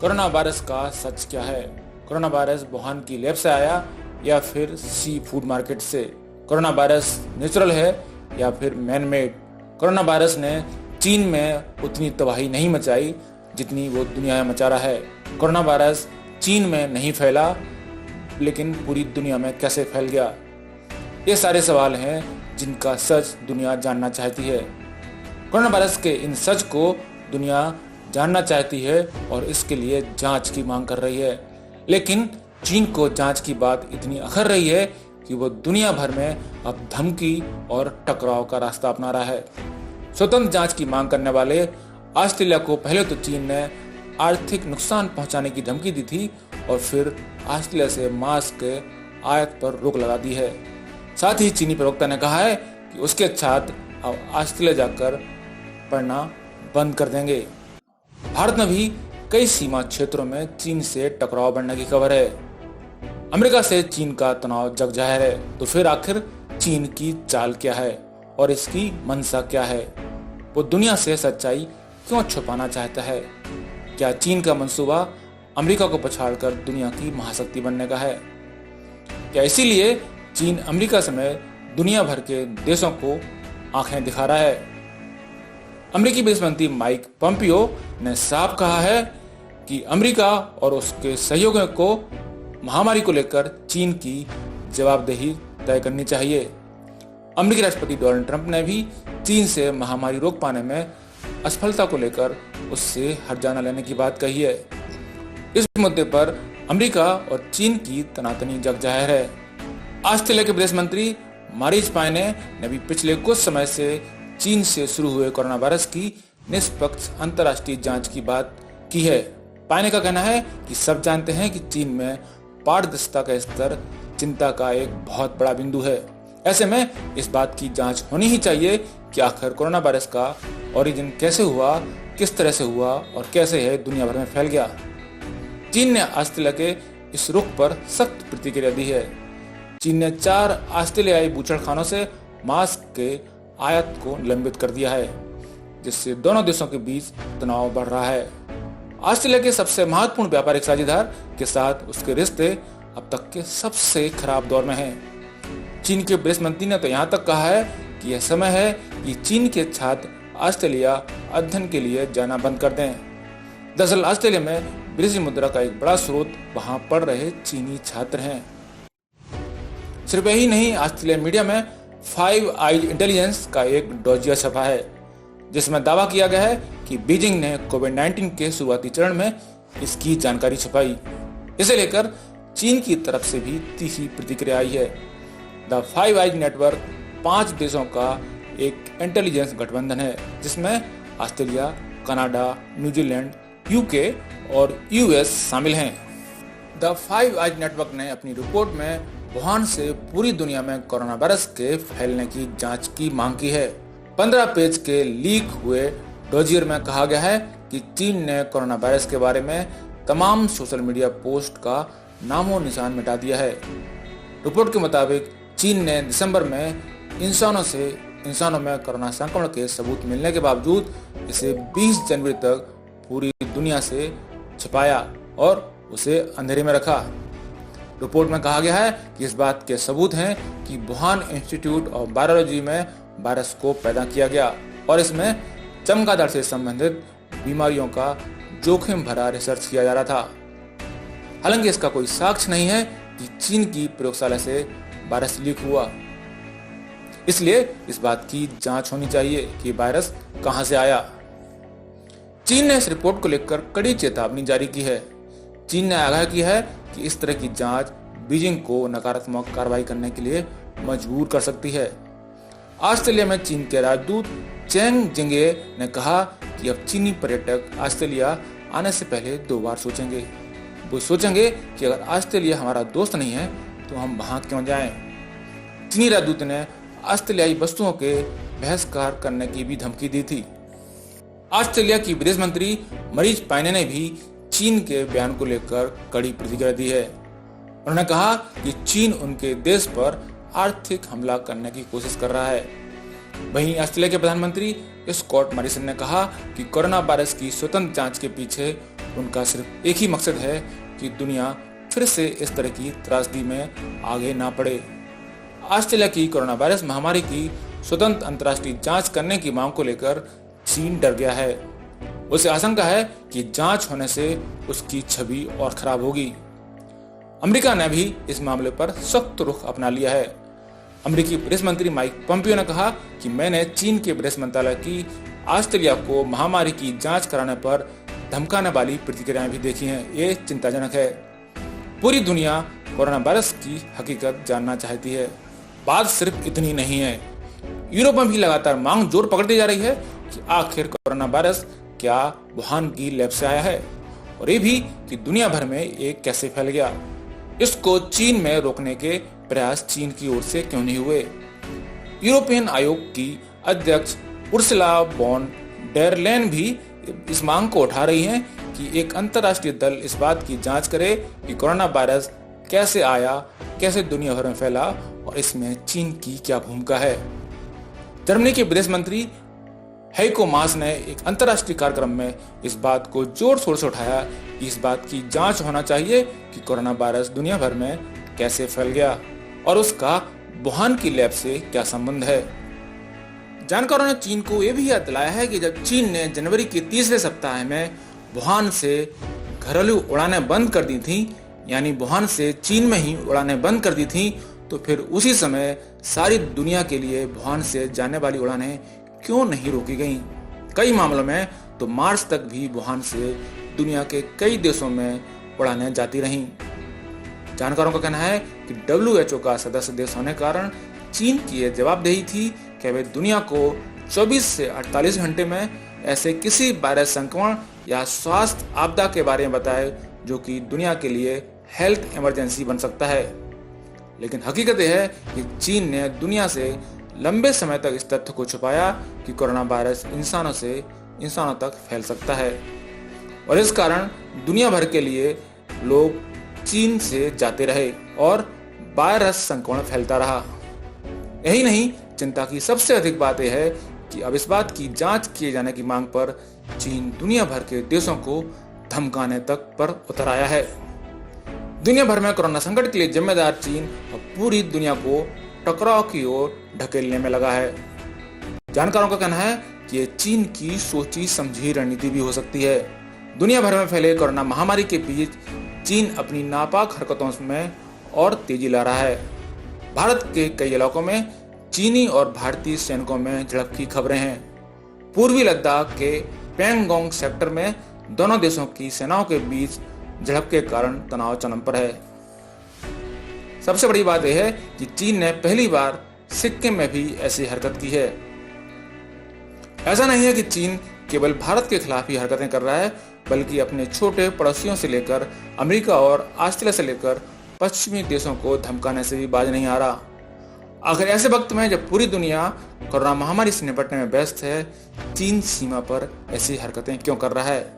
Corona virus का सच क्या है? कोरोना वायरस वुहान की लैब से आया या फिर सी फूड मार्केट से? कोरोना वायरस नेचुरल है या फिर मैन मेड? कोरोना वायरस ने चीन में उतनी तबाही नहीं मचाई जितनी वो दुनिया में मचा रहा है। कोरोना वायरस चीन में नहीं फैला, लेकिन पूरी दुनिया में कैसे फैल गया? ये सारे सवाल हैं जिनका सच दुनिया जानना चाहती है। कोरोना वायरस के इन सच को दुनिया जानना चाहती है और इसके लिए जांच की मांग कर रही है। लेकिन चीन को जांच की बात इतनी अखर रही है कि वो दुनिया भर में अब धमकी और टकराव का रास्ता अपना रहा है। स्वतंत्र जांच की मांग करने वाले ऑस्ट्रेलिया को पहले तो चीन ने आर्थिक नुकसान पहुंचाने की धमकी दी थी और फिर ऑस्ट्रेलिया से मास्क के आयात पर रोक लगा दी है। साथ ही चीनी प्रवक्ता ने कहा है कि उसके छात्र अब ऑस्ट्रेलिया जाकर पढ़ना बंद कर देंगे। भारत में भी कई सीमा क्षेत्रों में चीन से टकराव बढ़ने की खबर है। अमेरिका से चीन का तनाव जग जाहिर है। तो फिर आखिर चीन की चाल क्या है और इसकी मंशा क्या है? वो दुनिया से सच्चाई क्यों छुपाना चाहता है? क्या चीन का मंसूबा अमेरिका को पछाड़कर दुनिया की महाशक्ति बनने का है? क्या इसीलिए चीन अमेरिका समेत दुनिया भर के देशों को आंखें दिखा रहा है? अमेरिकी विदेश मंत्री माइक पोम्पियो ने साफ कहा है कि अमेरिका और उसके सहयोगियों को महामारी को लेकर चीन की जवाबदेही तय करनी चाहिए। अमेरिकी राष्ट्रपति डोनाल्ड ट्रंप ने भी चीन से महामारी रोक पाने में असफलता को लेकर उससे हर्जाना लेने की बात कही है। इस मुद्दे पर अमेरिका और चीन की तनातनी जग जाहिर है। ऑस्ट्रेलिया के विदेश मंत्री मारीज पायने ने भी पिछले कुछ समय से चीन से शुरू हुए कोरोना वायरस की निष्पक्ष अंतर्राष्ट्रीय जांच की बात की है। पायने का कहना है कि सब जानते हैं कि चीन में पारदर्शिता का स्तर चिंता का एक बहुत बड़ा बिंदु है। ऐसे में इस बात की जांच होनी ही चाहिए कि आखिर कोरोना वायरस का ओरिजिन कैसे हुआ, किस तरह से हुआ और कैसे है दुनिया भर में फैल गया। चीन ने ऑस्ट्रेलिया के इस रुख पर सख्त प्रतिक्रिया दी है। चीन ने 4 ऑस्ट्रेलियाई बूचड़खानों से मास्क के आयात को निलंबित कर दिया है, जिससे दोनों देशों के बीच तनाव बढ़ रहा है। ऑस्ट्रेलिया के सबसे महत्वपूर्ण व्यापारिक साझेदार के साथ उसके रिश्ते अब तक के सबसे खराब दौर में हैं। चीन के विदेश मंत्री ने तो यहाँ तक कहा है कि यह समय है कि चीन के छात्र ऑस्ट्रेलिया अध्ययन के लिए जाना बंद कर दें। दरअसल ऑस्ट्रेलिया में विदेशी मुद्रा का एक बड़ा स्रोत वहां पढ़ रहे चीनी छात्र हैं। सिर्फ यही नहीं, ऑस्ट्रेलिया मीडिया में 5 आइज इंटेलिजेंस का एक डोजिया छपा है, जिसमें दावा किया गया है कि बीजिंग ने कोविड-19 के शुरुआती चरण में इसकी जानकारी छुपाई। इसे लेकर चीन की तरफ से भी तीखी प्रतिक्रिया आई है। द 5 आइज नेटवर्क 5 देशों का एक इंटेलिजेंस गठबंधन है, जिसमें ऑस्ट्रेलिया, कनाडा, न्यूजीलैंड, यूके और यूएस शामिल हैं। द 5 आइज नेटवर्क ने अपनी रिपोर्ट में वुहान से पूरी दुनिया में कोरोना वायरस के फैलने की जांच की मांग की है। 15 पेज के लीक हुए डोजियर में कहा गया है कि चीन ने कोरोना वायरस के बारे में तमाम सोशल मीडिया पोस्ट का नामो निशान मिटा दिया है। रिपोर्ट के मुताबिक चीन ने दिसंबर में इंसानों में कोरोना संक्रमण के सबूत मिलने के बावजूद इसे 20 जनवरी तक पूरी दुनिया से छिपाया और उसे अंधेरे में रखा। रिपोर्ट में कहा गया है कि इस बात के सबूत हैं कि वुहान इंस्टीट्यूट ऑफ वायरोलॉजी में वायरस को पैदा किया गया और इसमें चमगादड़ से संबंधित बीमारियों का जोखिम भरा रिसर्च किया जा रहा था। हालांकि इसका कोई साक्ष्य नहीं है कि चीन की प्रयोगशाला से वायरस लीक हुआ। इसलिए इस बात की जांच होनी चाहिए कि वायरस कहां से आया। चीन ने इस रिपोर्ट को लेकर कड़ी चेतावनी जारी की है। चीन ने आगाह किया है कि इस तरह की जांच बीजिंग को नकारात्मक कार्रवाई करने के लिए मजबूर कर सकती है। ऑस्ट्रेलिया में चीन के राजदूत चेंग जिंगे ने कहा कि अब चीनी पर्यटक ऑस्ट्रेलिया आने से पहले 2 बार सोचेंगे। वो सोचेंगे कि अगर ऑस्ट्रेलिया हमारा दोस्त नहीं है तो हम वहां क्यों जाएं। चीनी राजदूत ने ऑस्ट्रेलियाई वस्तुओं के बहिष्कार करने की भी धमकी दी थी। ऑस्ट्रेलिया की विदेश मंत्री मारीज पायने ने भी चीन के बयान को लेकर कड़ी प्रतिक्रिया दी है। उन्होंने कहा कि चीन उनके देश पर आर्थिक हमला करने की कोशिश कर रहा है। वहीं ऑस्ट्रेलिया के प्रधानमंत्री स्कॉट मॉरिसन ने कहा कि कोरोना वायरस की स्वतंत्र जांच के पीछे उनका सिर्फ एक ही मकसद है कि दुनिया फिर से इस तरह की त्रासदी में आगे ना पड़े। ऑस्ट्रेलिया की कोरोना वायरस महामारी की स्वतंत्र अंतर्राष्ट्रीय जांच करने की मांग को लेकर चीन डर गया है। उसे आशंका है कि जांच होने से उसकी छवि और खराब होगी। अमेरिका ने भी इस मामले पर सख्त रुख अपना लिया है। अमेरिकी विदेश मंत्री माइक पोम्पियो ने कहा कि मैंने चीन के विदेश मंत्रालय की ऑस्ट्रेलिया को महामारी की जांच कराने पर धमकाने वाली प्रतिक्रियाएं भी देखी हैं। ये चिंताजनक है। पूरी दुनिया कोरोना वायरस की हकीकत जानना चाहती है। बात सिर्फ इतनी नहीं है, यूरोप में भी लगातार मांग जोर पकड़ती जा रही है कि आखिर कोरोना वायरस क्या वुहान की लैब से आया है, और ये भी कि दुनिया भर में ये कैसे फैल गया। इसको चीन में रोकने के प्रयास चीन की ओर से क्यों नहीं हुए। यूरोपियन आयोग की अध्यक्ष उर्सुला वॉन डेर लेyen भी इस मांग को उठा रही हैं कि एक अंतर्राष्ट्रीय दल इस बात की जांच करे कि कोरोना वायरस कैसे आया, कैसे दुनिया भर में फैला और इसमें चीन की क्या भूमिका है। जर्मनी के विदेश मंत्री हेइको मास ने एक अंतर्राष्ट्रीय कार्यक्रम में इस बात को जोर शोर से उठाया कि इस बात की जांच होना चाहिए कि कोरोना वायरस दुनिया भर में कैसे फैल गया और उसका वुहान की लैब से क्या संबंध है। जानकारों ने चीन को यह भी याद दिलाया है कि जब चीन ने जनवरी के तीसरे सप्ताह में वुहान से घरेलू उड़ानें बंद कर दी थी, यानी वुहान से चीन में ही उड़ानें बंद कर दी थी, तो फिर उसी समय सारी दुनिया के लिए वुहान से जाने वाली उड़ानें क्यों नहीं रोकी गईं। कई मामलों में तो मार्च तक भी वुहान से दुनिया के कई देशों में उड़ानें जाती रहीं। जानकारों का कहना है कि WHO का सदस्य देश होने के कारण चीन की यह जवाबदेही थी कि वे दुनिया को 24 से 48 घंटे में ऐसे किसी वायरस संक्रमण या स्वास्थ्य आपदा के बारे में बताए जो कि दुनिया के लिए हेल्थ इमरजेंसी बन सकता है। लेकिन हकीकत यह है कि चीन ने दुनिया से लंबे समय तक इस तथ्य को छुपाया कि कोरोना वायरस इंसानों से इंसानों तक फैल सकता है, और इस कारण दुनिया भर के लिए लोग चीन से जाते रहे और वायरस संक्रमण फैलता रहा। यही नहीं, चिंता की सबसे अधिक बात यह है कि अब इस बात की जांच किए जाने की मांग पर चीन दुनिया भर के देशों को धमकाने तक पर उतर आया है। दुनिया भर में कोरोना संकट के लिए जिम्मेदार चीन अब पूरी दुनिया को टकराव की ओर ढकेलने में लगा है। जानकारों का कहना है कि ये चीन की सोची समझी रणनीति भी हो सकती है। दुनिया भर में फैले कोरोना महामारी के बीच चीन अपनी नापाक हरकतों में और तेजी ला रहा है। भारत के कई इलाकों में चीनी और भारतीय सैनिकों में झड़प की खबरें हैं। पूर्वी लद्दाख के पैंगोंग सेक्टर में दोनों देशों की सेनाओं के बीच झड़प के कारण तनाव चरम पर है। सबसे बड़ी बात यह है कि चीन ने पहली बार सिक्किम में भी ऐसी हरकत की है। ऐसा नहीं है कि चीन केवल भारत के खिलाफ ही हरकतें कर रहा है, बल्कि अपने छोटे पड़ोसियों से लेकर अमेरिका और ऑस्ट्रेलिया से लेकर पश्चिमी देशों को धमकाने से भी बाज नहीं आ रहा। आखिर ऐसे वक्त में जब पूरी दुनिया कोरोना महामारी से निपटने में व्यस्त है, चीन सीमा पर ऐसी हरकतें क्यों कर रहा है।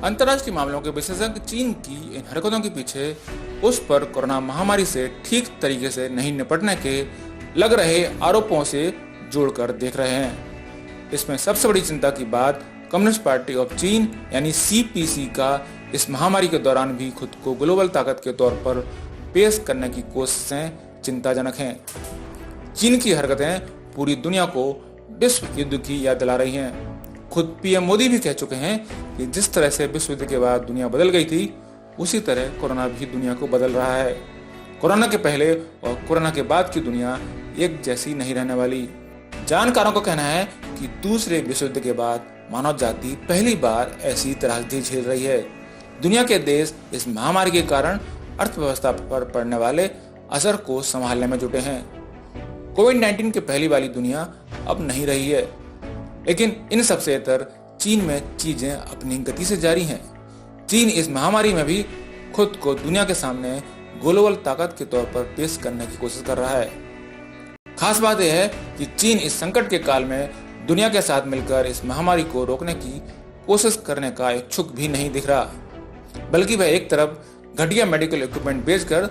अंतर्राष्ट्रीय मामलों के विशेषज्ञ चीन की इन हरकतों के पीछे उस पर कोरोना महामारी से ठीक तरीके से नहीं निपटने के लग रहे आरोपों से जोड़कर देख रहे हैं। इसमें सबसे बड़ी चिंता की बात कम्युनिस्ट पार्टी ऑफ चीन यानी CPC का इस महामारी के दौरान भी खुद को ग्लोबल ताकत के तौर पर पेश करने की कोशिशें चिंताजनक हैं। चीन की हरकतें पूरी दुनिया को विश्व युद्ध की याद दिला रही हैं। खुद PM मोदी भी कह चुके हैं कि जिस तरह से विश्व युद्ध के बाद दुनिया बदल गई थी, उसी तरह कोरोना भी दुनिया को बदल रहा है। कोरोना के पहले और कोरोना के बाद की दुनिया एक जैसी नहीं रहने वाली। जानकारों का कहना है कि दूसरे विश्व युद्ध के बाद मानव जाति पहली बार ऐसी त्रासदी झेल रही है। दुनिया के देश इस महामारी के कारण अर्थव्यवस्था पर पड़ने वाले असर को संभालने में जुटे हैं। कोविड-19 के पहली वाली दुनिया अब नहीं रही है, लेकिन इन सबसे इतर चीन में चीजें अपनी गति से जारी हैं। चीन इस महामारी में भी खुद को दुनिया के सामने ग्लोबल ताकत के तौर पर पेश करने की कोशिश कर रहा है। खास बात यह है कि चीन इस संकट के काल में दुनिया के साथ मिलकर इस महामारी को रोकने की कोशिश करने का इच्छुक भी नहीं दिख रहा, बल्कि वह एक तरफ घटिया मेडिकल इक्विपमेंट बेचकर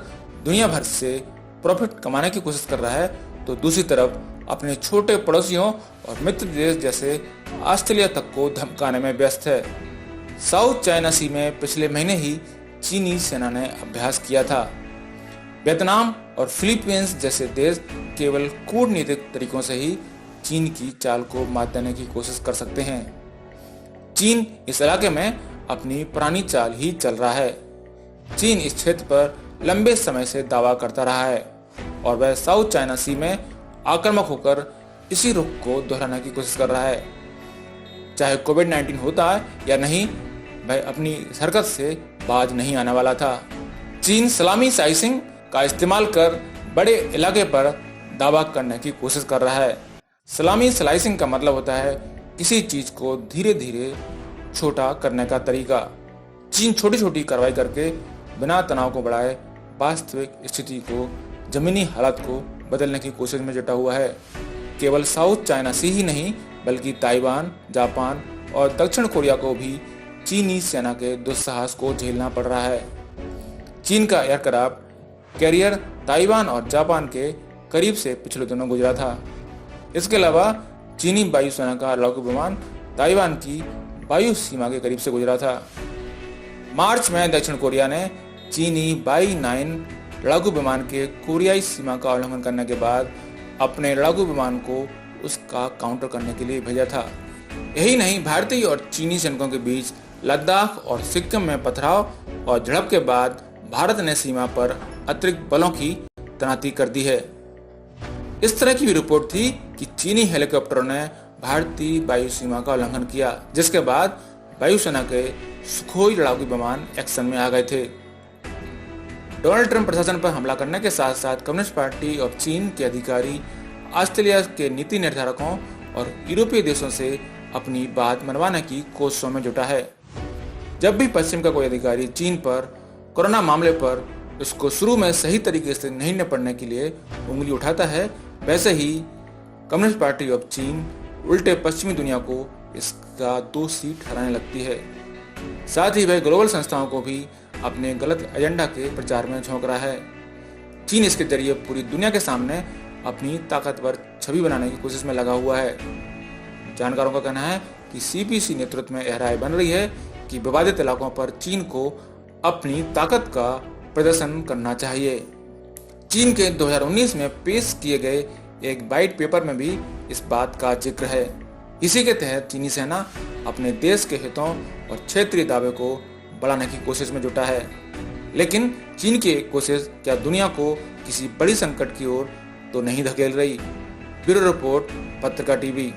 दुनिया भर से प्रॉफिट कमाने की कोशिश कर रहा है, तो दूसरी तरफ अपने छोटे पड़ोसियों और मित्र देश जैसे ऑस्ट्रेलिया तक को धमकाने में व्यस्त है। साउथ चाइना सी में पिछले महीने ही चीनी सेना ने अभ्यास किया था। वियतनाम और फिलीपींस जैसे देश केवल कूटनीतिक तरीकों से ही चीन की चाल को मात देने की कोशिश कर सकते हैं। चीन इस इलाके में अपनी पुरानी चाल ही चल रहा है। चीन इस क्षेत्र पर लंबे समय से दावा करता रहा है और वह साउथ चाइना सी में आक्रामक होकर इसी रुख को दोहराने की कोशिश कर रहा है। चाहे कोविड-19 होता है या नहीं, वह अपनी हरकत से बाज नहीं आने वाला था। चीन सलामी स्लाइसिंग का इस्तेमाल कर बड़े इलाके पर दावा करने की कोशिश कर रहा है। सलामी स्लाइसिंग का मतलब होता है किसी चीज को धीरे धीरे छोटा करने का तरीका। चीन छोटी छोटी कार्रवाई करके बिना तनाव को बढ़ाए वास्तविक स्थिति को, जमीनी हालात को बदलने की कोशिश में जुटा हुआ है। केवल साउथ चाइना सी ही नहीं बल्कि ताइवान, जापान और दक्षिण कोरिया को भी चीनी सेना के दुस्साहस को झेलना पड़ रहा है। चीन का एयरक्राफ्ट कैरियर ताइवान और जापान के करीब से पिछले दिनों गुजरा था। इसके अलावा चीनी वायुसेना का लड़ाकू विमान ताइवान की वायु सीमा के करीब से गुजरा था। मार्च में दक्षिण कोरिया ने चीनी बाई-9 लड़ाकू विमान के कोरियाई सीमा का उल्लंघन करने के बाद अपने लड़ाकू विमान को उसका काउंटर करने के लिए भेजा था। यही नहीं, भारतीय और चीनी सैनिकों के बीच लद्दाख और सिक्किम में पथराव और झड़प के बाद भारत ने सीमा पर अतिरिक्त बलों की तैनाती कर दी है। इस तरह की भी रिपोर्ट थी कि चीनी हेलीकॉप्टरों ने भारतीय वायु सीमा का उल्लंघन किया, जिसके बाद वायुसेना के सुखोई लड़ाकू विमान एक्शन में आ गए थे। डोनाल्ड ट्रंप प्रशासन पर हमला करने के साथ साथ कम्युनिस्ट पार्टी ऑफ चीन के अधिकारी ऑस्ट्रेलिया के नीति निर्धारकों और यूरोपीय देशों से अपनी बात मनवाने की कोशिशों में जुटा है। जब भी पश्चिम का कोई अधिकारी चीन पर कोरोना मामले पर उसको शुरू में सही तरीके से नहीं निपटने के लिए उंगली उठाता है, वैसे ही कम्युनिस्ट पार्टी ऑफ चीन उल्टे पश्चिमी दुनिया को इसका दोषी ठहराने लगती है। साथ ही वह ग्लोबल संस्थाओं को भी अपने गलत एजेंडा के प्रचार में झोंक रहा है। चीन इसके जरिए पूरी दुनिया के सामने अपनी ताकतवर छवि बनाने की कोशिश में लगा हुआ है। जानकारों का कहना है कि सीपीसी नेतृत्व में यह राय बन रही है कि विवादित इलाकों पर चीन को अपनी ताकत का प्रदर्शन करना चाहिए। चीन के 2019 में पेश किए गए एक वाइट पेपर में भी इस बात का जिक्र है। इसी के तहत चीनी सेना अपने देश के हितों और क्षेत्रीय दावे को बढ़ाने की कोशिश में जुटा है। लेकिन चीन की कोशिश क्या दुनिया को किसी बड़ी संकट की ओर तो नहीं धकेल रही। ब्यूरो रिपोर्ट, पत्रिका टीवी।